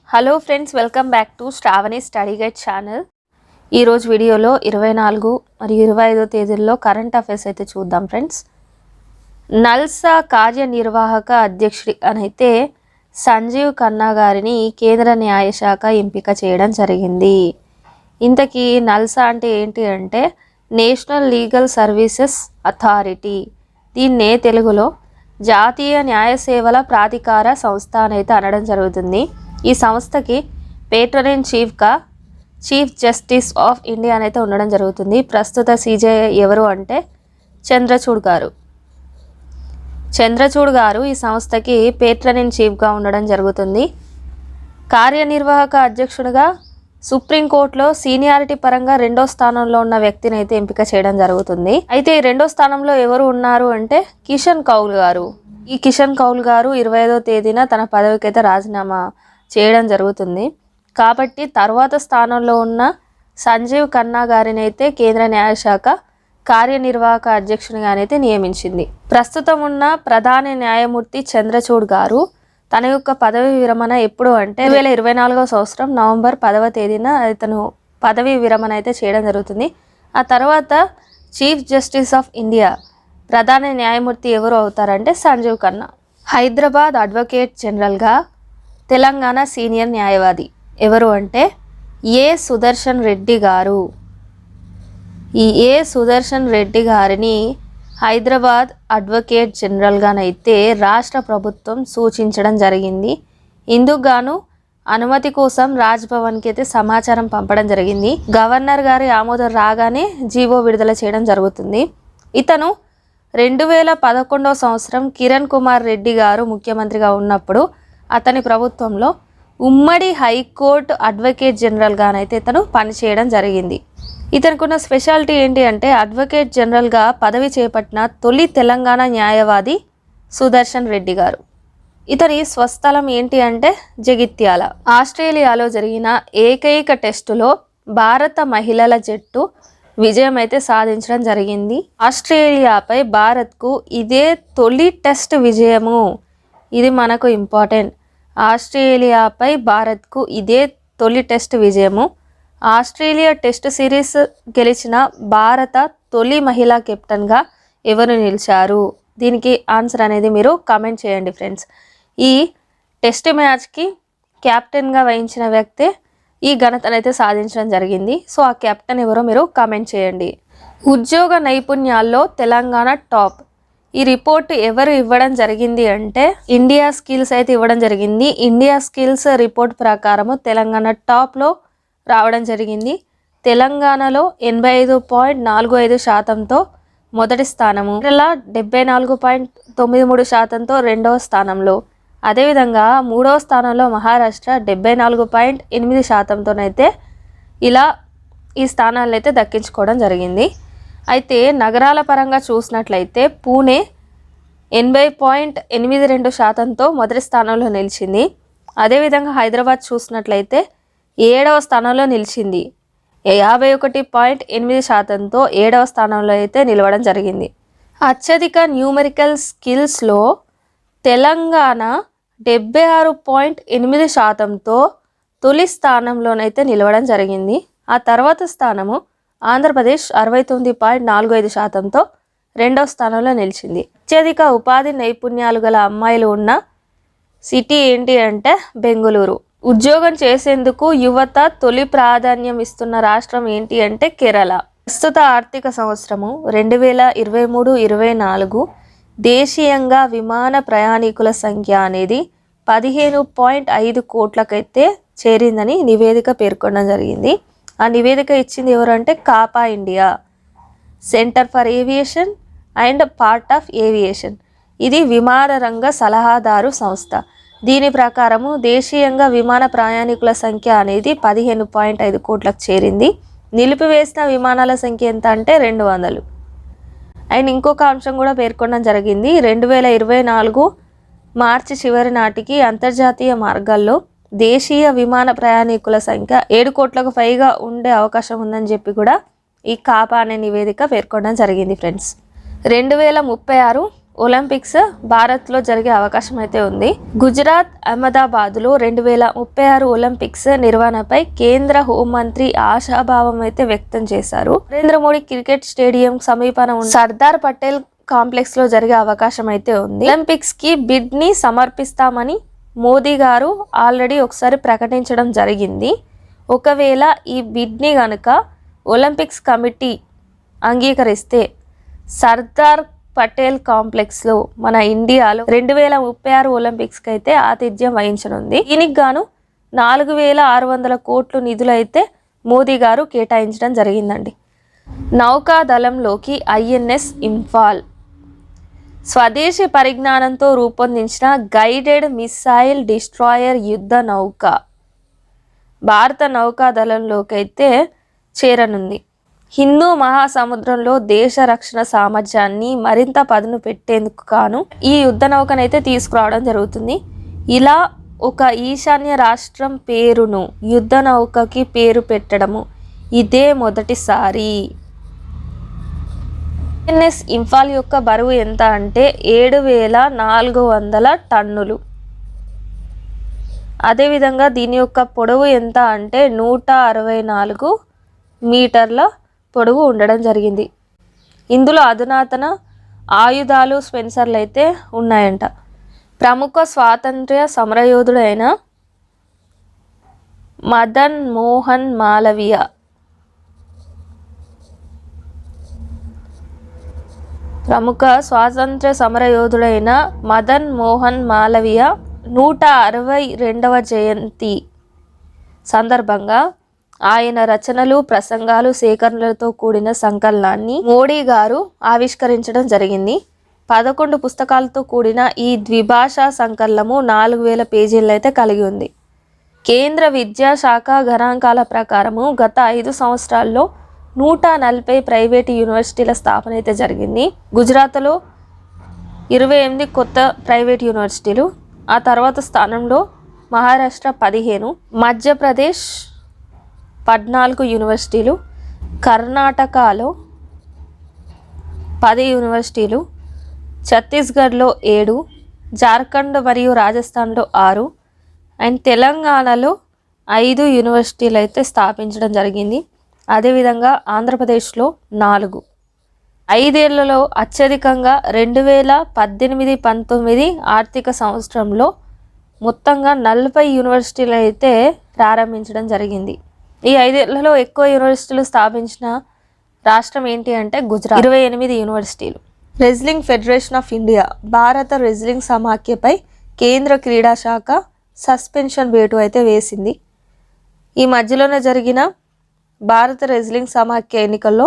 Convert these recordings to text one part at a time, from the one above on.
Hello friends, welcome back to Shravani Study Guide channel. ఈరోజు వీడియోలో 24 మరియు 25 తేదీల్లో కరెంట్ అఫైర్స్ అయితే చూద్దాం ఫ్రెండ్స్. నల్సా కార్యనిర్వాహక అధ్యక్షుడి అనైతే సంజీవ్ ఖన్నా గారిని కేంద్ర న్యాయశాఖ ఎంపిక చేయడం జరిగింది. ఇంతకీ నల్సా అంటే ఏంటి అంటే నేషనల్ లీగల్ సర్వీసెస్ అథారిటీ. దీన్నే తెలుగులో జాతీయ న్యాయ సేవల ప్రాధికార సంస్థ అనైతే అనడం జరుగుతుంది. ఈ సంస్థకి పేట్రన్ ఇన్ చీఫ్గా చీఫ్ జస్టిస్ ఆఫ్ ఇండియా అయితే ఉండడం జరుగుతుంది. ప్రస్తుత సీజే ఎవరు అంటే చంద్రచూడ్ గారు ఈ సంస్థకి పేట్రన్ ఇన్ చీఫ్గా ఉండడం జరుగుతుంది. కార్యనిర్వాహక అధ్యక్షుడిగా సుప్రీంకోర్టులో సీనియారిటీ పరంగా 2వ స్థానంలో ఉన్న వ్యక్తిని అయితే ఎంపిక చేయడం జరుగుతుంది. అయితే ఈ 2వ స్థానంలో ఎవరు ఉన్నారు అంటే కిషన్ కౌల్ గారు. ఈ కిషన్ కౌల్ గారు 25వ తేదీన తన పదవికి అయితే రాజీనామా చేయడం జరుగుతుంది. కాబట్టి తర్వాత స్థానంలో ఉన్న సంజీవ్ ఖన్నా గారిని అయితే కేంద్ర న్యాయశాఖ కార్యనిర్వాహక అధ్యక్షునిగానైతే నియమించింది. ప్రస్తుతం ఉన్న ప్రధాన న్యాయమూర్తి చంద్రచూడ్ గారు తన యొక్క పదవి విరమణ ఎప్పుడు అంటే 2024వ సంవత్సరం నవంబర్ 10వ తేదీన ఇతను పదవి విరమణ అయితే చేయడం జరుగుతుంది. ఆ తర్వాత చీఫ్ జస్టిస్ ఆఫ్ ఇండియా ప్రధాన న్యాయమూర్తి ఎవరు అవుతారంటే సంజీవ్ ఖన్నా. హైదరాబాద్ అడ్వకేట్ జనరల్గా తెలంగాణ సీనియర్ న్యాయవాది ఎవరు అంటే ఏ సుదర్శన్ రెడ్డి గారు. ఈ ఏ సుదర్శన్ రెడ్డి గారిని హైదరాబాద్ అడ్వకేట్ జనరల్గానైతే రాష్ట్ర ప్రభుత్వం సూచించడం జరిగింది. ఇందుకు గాను అనుమతి కోసం రాజ్భవన్కి అయితే సమాచారం పంపడం జరిగింది. గవర్నర్ గారి ఆమోదం రాగానే జీవో విడుదల చేయడం జరుగుతుంది. ఇతను 2011వ సంవత్సరం కిరణ్ కుమార్ రెడ్డి గారు ముఖ్యమంత్రిగా ఉన్నప్పుడు అతని ప్రభుత్వంలో ఉమ్మడి హైకోర్టు అడ్వకేట్ జనరల్గానైతే ఇతను పనిచేయడం జరిగింది. ఇతనికి ఉన్న స్పెషాలిటీ ఏంటి అంటే అడ్వకేట్ జనరల్గా పదవి చేపట్టిన తొలి తెలంగాణ న్యాయవాది సుదర్శన్ రెడ్డి గారు. ఇతని స్వస్థలం ఏంటి అంటే జగిత్యాల. ఆస్ట్రేలియాలో జరిగిన ఏకైక టెస్టులో భారత మహిళల జట్టు విజయం అయితే సాధించడం జరిగింది. ఆస్ట్రేలియాపై భారత్కు ఇదే తొలి టెస్ట్ విజయము. ఇది మనకు ఇంపార్టెంట్. ఆస్ట్రేలియాపై భారత్కు ఇదే తొలి టెస్ట్ విజయము. ఆస్ట్రేలియా టెస్ట్ సిరీస్ గెలిచిన భారత తొలి మహిళా కెప్టెన్గా ఎవరు నిలిచారు? దీనికి ఆన్సర్ అనేది మీరు కామెంట్ చేయండి ఫ్రెండ్స్. ఈ టెస్ట్ మ్యాచ్కి కెప్టెన్గా వహించిన వ్యక్తే ఈ ఘనతనైతే సాధించడం జరిగింది. సో ఆ కెప్టెన్ ఎవరో మీరు కామెంట్ చేయండి. ఉద్యోగ నైపుణ్యాల్లో తెలంగాణ టాప్. ఈ రిపోర్ట్ ఎవరు ఇవ్వడం జరిగింది అంటే ఇండియా స్కిల్స్ అయితే ఇవ్వడం జరిగింది. ఇండియా స్కిల్స్ రిపోర్ట్ ప్రకారము తెలంగాణ టాప్లో రావడం జరిగింది. తెలంగాణలో 85.45%తో మొదటి స్థానము, కేరళ 74.93%తో 2వ స్థానంలో, అదేవిధంగా 3వ స్థానంలో మహారాష్ట్ర 74.8%తోనైతే ఇలా ఈ స్థానాలను అయితే దక్కించుకోవడం జరిగింది. అయితే నగరాల పరంగా చూసినట్లయితే పూణే 80.82%తో మొదటి స్థానంలో నిలిచింది. అదేవిధంగా హైదరాబాద్ చూసినట్లయితే 7వ స్థానంలో నిలిచింది. 51.8%తో 7వ స్థానంలో అయితే నిలవడం జరిగింది. అత్యధిక న్యూమెరికల్ స్కిల్స్లో తెలంగాణ 76.8%తో తొలి స్థానంలోనైతే నిలవడం జరిగింది. ఆ తర్వాత స్థానము ఆంధ్రప్రదేశ్ 69.45%తో 2వ స్థానంలో నిలిచింది. అత్యధిక ఉపాధి నైపుణ్యాలు గల అమ్మాయిలు ఉన్న సిటీ ఏంటి అంటే బెంగళూరు. ఉద్యోగం చేసేందుకు యువత తొలి ప్రాధాన్యం ఇస్తున్న రాష్ట్రం ఏంటి అంటే కేరళ. ప్రస్తుత ఆర్థిక సంవత్సరము 2023-24 దేశీయంగా విమాన ప్రయాణికుల సంఖ్య అనేది 15.5 కోట్లకైతే చేరిందని నివేదిక పేర్కొనడం జరిగింది. ఆ నివేదిక ఇచ్చింది ఎవరంటే CAPA India, centre for aviation and part of aviation. ఇది విమాన రంగ సలహాదారు సంస్థ. దీని ప్రకారము దేశీయంగా విమాన ప్రయాణికుల సంఖ్య అనేది 15.5 కోట్లకు చేరింది. నిలిపివేసిన విమానాల సంఖ్య ఎంత అంటే 200. అండ్ ఇంకొక అంశం కూడా పేర్కొనడం జరిగింది. 2024 మార్చి చివరి నాటికి అంతర్జాతీయ మార్గాల్లో దేశీయ విమాన ప్రయాణికుల సంఖ్య 7 కోట్లకు పైగా ఉండే అవకాశం ఉందని చెప్పి కూడా ఈ కాపా అనే నివేదిక పేర్కొనడం జరిగింది ఫ్రెండ్స్. 2036 ఒలింపిక్స్ భారత్లో జరిగే అవకాశం అయితే ఉంది. గుజరాత్ అహ్మదాబాద్లో 2036 ఒలింపిక్స్ నిర్వహణపై కేంద్ర హోంమంత్రి ఆశాభావం అయితే వ్యక్తం చేశారు. నరేంద్ర మోడీ క్రికెట్ స్టేడియం సమీపన ఉన్న సర్దార్ పటేల్ కాంప్లెక్స్ లో జరిగే అవకాశం అయితే ఉంది. ఒలింపిక్స్ కి బిడ్ ని సమర్పిస్తామని మోదీ గారు ఆల్రెడీ ఒకసారి ప్రకటించడం జరిగింది. ఒకవేళ ఈ బిడ్ ని గనుక ఒలింపిక్స్ కమిటీ అంగీకరిస్తే సర్దార్ పటేల్ కాంప్లెక్స్లో మన ఇండియాలో 2036 ఒలింపిక్స్కి అయితే ఆతిథ్యం వహించనుంది. దీనికి గాను 4600 కోట్లు నిధులు అయితే మోదీ గారు కేటాయించడం జరిగిందండి. నౌకాదళంలోకి ఐఎన్ఎస్ ఇంఫాల్ స్వదేశీ పరిజ్ఞానంతో రూపొందించిన గైడెడ్ మిసైల్ డిస్ట్రాయర్ యుద్ధ నౌక భారత నౌకాదళంలోకి అయితే చేరనుంది. హిందూ మహాసముద్రంలో దేశ రక్షణ సామర్థ్యాన్ని మరింత పదును పెట్టేందుకు గాను ఈ యుద్ధ నౌకనైతే తీసుకురావడం జరుగుతుంది. ఇలా ఒక ఈశాన్య రాష్ట్రం పేరును యుద్ధ నౌకకి పేరు పెట్టడము ఇదే మొదటిసారి. ఐఎన్ఎస్ ఇంఫాల్ యొక్క బరువు ఎంత అంటే 7400 టన్నులు. అదేవిధంగా దీని యొక్క పొడవు ఎంత అంటే 164 మీటర్ల పొడవు ఉండడం జరిగింది. ఇందులో అధునాతన ఆయుధాలు స్పెన్సర్లు అయితే ఉన్నాయంట. ప్రముఖ స్వాతంత్ర్య సమరయోధుడైన మదన్ మోహన్ మాలవీయ ప్రముఖ స్వాతంత్ర్య సమరయోధుడైన మదన్ మోహన్ మాలవీయ 162వ జయంతి సందర్భంగా ఆయన రచనలు, ప్రసంగాలు, సేకరణలతో కూడిన సంకలనాన్ని మోడీ గారు ఆవిష్కరించడం జరిగింది. 11 పుస్తకాలతో కూడిన ఈ ద్విభాషా సంకలనము 4000 పేజీలను అయితే కలిగి ఉంది. కేంద్ర విద్యాశాఖ గణాంకాల ప్రకారము గత 5 సంవత్సరాల్లో 140 ప్రైవేటు యూనివర్సిటీల స్థాపన అయితే జరిగింది. గుజరాత్లో 28 కొత్త ప్రైవేట్ యూనివర్సిటీలు, ఆ తర్వాత స్థానంలో మహారాష్ట్ర 15, మధ్యప్రదేశ్ 14 యూనివర్సిటీలు, కర్ణాటకలో 10 యూనివర్సిటీలు, ఛత్తీస్గఢ్లో 7, జార్ఖండ్ మరియు రాజస్థాన్లో 6 అండ్ తెలంగాణలో 5 యూనివర్సిటీలు అయితే స్థాపించడం జరిగింది. అదేవిధంగా ఆంధ్రప్రదేశ్లో 4. 5 ఏళ్లలో అత్యధికంగా 2018-19 ఆర్థిక సంవత్సరంలో మొత్తంగా 40 యూనివర్సిటీలు అయితే ప్రారంభించడం జరిగింది. ఈ 5 ఏళ్లలో ఎక్కువ యూనివర్సిటీలు స్థాపించిన రాష్ట్రం ఏంటి అంటే గుజరాత్, 28 యూనివర్సిటీలు. రెజ్లింగ్ ఫెడరేషన్ ఆఫ్ ఇండియా భారత రెజ్లింగ్ సమాఖ్యపై కేంద్ర క్రీడా శాఖ సస్పెన్షన్ వేటు అయితే వేసింది. ఈ మధ్యలోనే జరిగిన భారత రెజ్లింగ్ సమాఖ్య ఎన్నికల్లో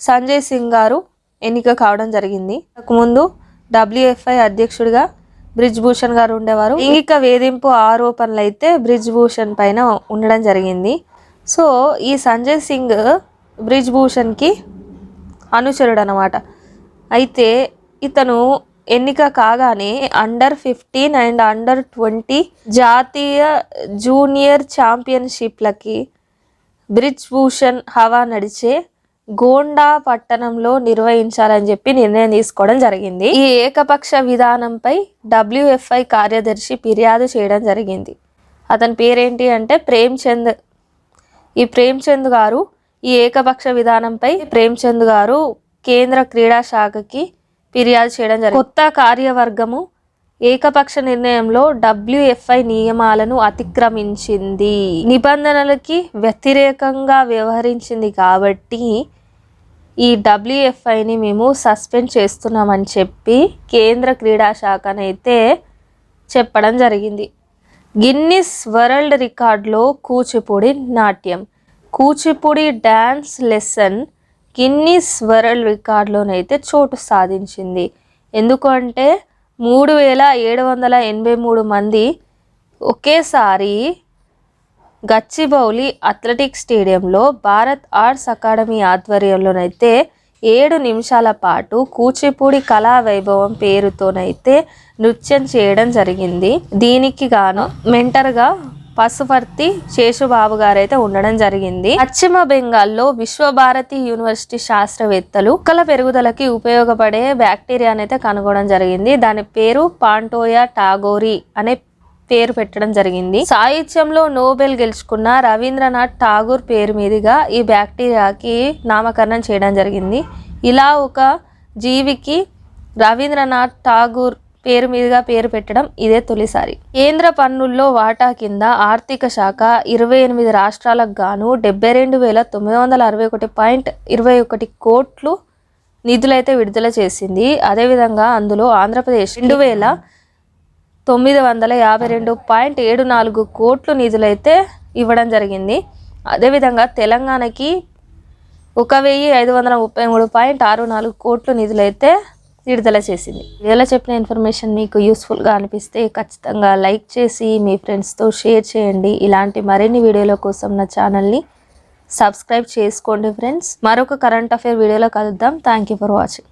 సంజయ్ సింగ్ గారు ఎన్నిక కావడం జరిగింది. ముందు WFI అధ్యక్షుడిగా బ్రిజ్ భూషణ్ గారు ఉండేవారు. లైంగిక వేధింపు ఆరోపణలు అయితే బ్రిజ్ భూషణ్ పైన ఉండడం జరిగింది. సో ఈ సంజయ్ సింగ్ బ్రిజ్ భూషణ్కి అనుచరుడు అన్నమాట. అయితే ఇతను ఎన్నిక కాగానే Under-15 అండ్ Under-20 జాతీయ జూనియర్ ఛాంపియన్షిప్లకి బ్రిజ్ భూషణ్ హవా నడిచే గోండా పట్టణంలో నిర్వహించాలని చెప్పి నిర్ణయం తీసుకోవడం జరిగింది. ఈ ఏకపక్ష విధానంపై WFI కార్యదర్శి ఫిర్యాదు చేయడం జరిగింది. అతని పేరేంటి అంటే ప్రేమ్చంద్. ఈ ప్రేమ్చంద్ గారు ఈ ఏకపక్ష విధానంపై ప్రేమ్చంద్ గారు కేంద్ర క్రీడా శాఖకి ఫిర్యాదు చేయడం జరిగింది. కొత్త కార్యవర్గము ఏకపక్ష నిర్ణయంలో WFI నియమాలను అతిక్రమించింది, నిబంధనలకి వ్యతిరేకంగా వ్యవహరించింది కాబట్టి ఈ WFIని మేము సస్పెండ్ చేస్తున్నామని చెప్పి కేంద్ర క్రీడా శాఖనైతే చెప్పడం జరిగింది. గిన్నిస్ వరల్డ్ రికార్డులో కూచిపూడి నాట్యం, Kuchipudi dance lesson Guinness world రికార్డులోనైతే చోటు సాధించింది. ఎందుకంటే 3783 మంది ఒకేసారి గచ్చిబౌలి అథ్లెటిక్స్ స్టేడియంలో భారత్ ఆర్ట్స్ అకాడమీ ఆధ్వర్యంలోనైతే 7 నిమిషాల పాటు కూచిపూడి కళా వైభవం పేరుతోనైతే నృత్యం చేయడం జరిగింది. దీనికి గాను మెంటర్గా పసుపర్తి శేషుబాబు గారు అయితే ఉండడం జరిగింది. పశ్చిమ బెంగాల్లో విశ్వభారతి యూనివర్సిటీ శాస్త్రవేత్తలు మొక్కల పెరుగుదలకి ఉపయోగపడే బ్యాక్టీరియాని అయితే కనుగొనడం జరిగింది. దాని పేరు పాంటోయా టాగోరి అనే పేరు పెట్టడం జరిగింది. సాహిత్యంలో నోబెల్ గెలుచుకున్న రవీంద్రనాథ్ ఠాగూర్ పేరు మీదుగా ఈ బ్యాక్టీరియాకి నామకరణం చేయడం జరిగింది. ఇలా ఒక జీవికి రవీంద్రనాథ్ ఠాగూర్ పేరు మీదుగా పేరు పెట్టడం ఇదే తొలిసారి. కేంద్ర పన్నుల్లో వాటా కింద ఆర్థిక శాఖ 28 రాష్ట్రాలకు గాను 72,961.21 కోట్లు నిధులైతే విడుదల చేసింది. అదేవిధంగా అందులో ఆంధ్రప్రదేశ్ 2,952.74 కోట్లు నిధులైతే ఇవ్వడం జరిగింది. అదేవిధంగా తెలంగాణకి 1,533.64 కోట్లు నిధులైతే విడుదల చేసింది. ఇలా చెప్పిన ఇన్ఫర్మేషన్ మీకు యూస్ఫుల్గా అనిపిస్తే ఖచ్చితంగా లైక్ చేసి మీ ఫ్రెండ్స్తో షేర్ చేయండి. ఇలాంటి మరిన్ని వీడియోల కోసం నా ఛానల్ని సబ్స్క్రైబ్ చేసుకోండి ఫ్రెండ్స్. మరొక కరెంట్ అఫైర్ వీడియోలో కలుద్దాం. Thank you for watching.